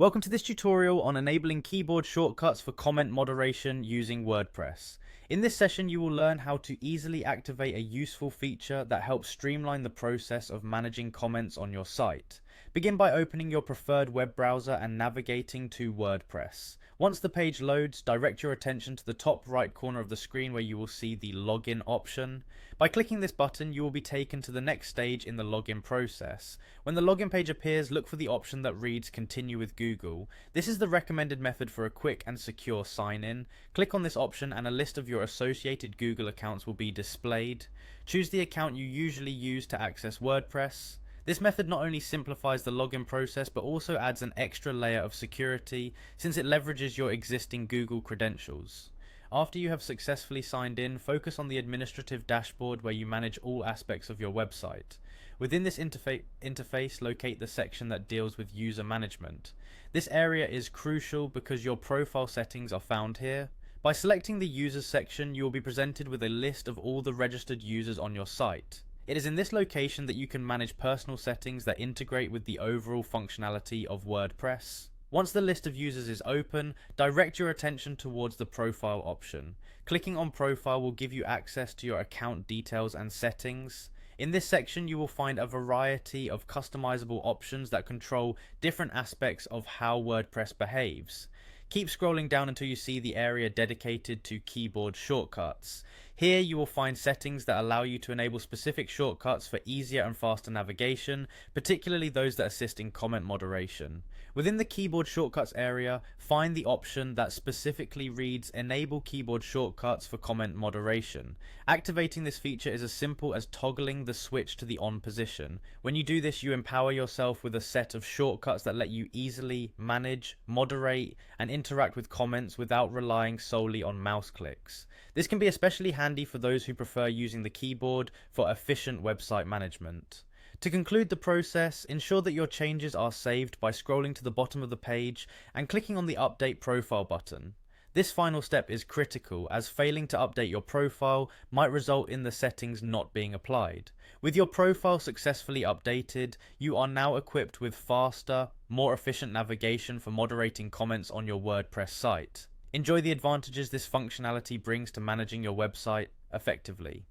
Welcome to this tutorial on enabling keyboard shortcuts for comment moderation using WordPress. In this session, you will learn how to easily activate a useful feature that helps streamline the process of managing comments on your site. Begin by opening your preferred web browser and navigating to WordPress. Once the page loads, direct your attention to the top right corner of the screen where you will see the login option. By clicking this button, you will be taken to the next stage in the login process. When the login page appears, look for the option that reads Continue with Google. This is the recommended method for a quick and secure sign-in. Click on this option and a list of your associated Google accounts will be displayed. Choose the account you usually use to access WordPress. This method not only simplifies the login process but also adds an extra layer of security since it leverages your existing Google credentials. After you have successfully signed in, focus on the administrative dashboard where you manage all aspects of your website. Within this interface, locate the section that deals with user management. This area is crucial because your profile settings are found here. By selecting the users section, you will be presented with a list of all the registered users on your site. It is in this location that you can manage personal settings that integrate with the overall functionality of WordPress. Once the list of users is open, direct your attention towards the profile option. Clicking on profile will give you access to your account details and settings. In this section, you will find a variety of customizable options that control different aspects of how WordPress behaves. Keep scrolling down until you see the area dedicated to keyboard shortcuts. Here you will find settings that allow you to enable specific shortcuts for easier and faster navigation, particularly those that assist in comment moderation. Within the keyboard shortcuts area, find the option that specifically reads Enable keyboard shortcuts for comment moderation. Activating this feature is as simple as toggling the switch to the on position. When you do this, you empower yourself with a set of shortcuts that let you easily manage, moderate, and interact with comments without relying solely on mouse clicks. This can be especially handy for those who prefer using the keyboard for efficient website management. To conclude the process, ensure that your changes are saved by scrolling to the bottom of the page and clicking on the Update Profile button. This final step is critical as failing to update your profile might result in the settings not being applied. With your profile successfully updated, you are now equipped with faster, more efficient navigation for moderating comments on your WordPress site. Enjoy the advantages this functionality brings to managing your website effectively.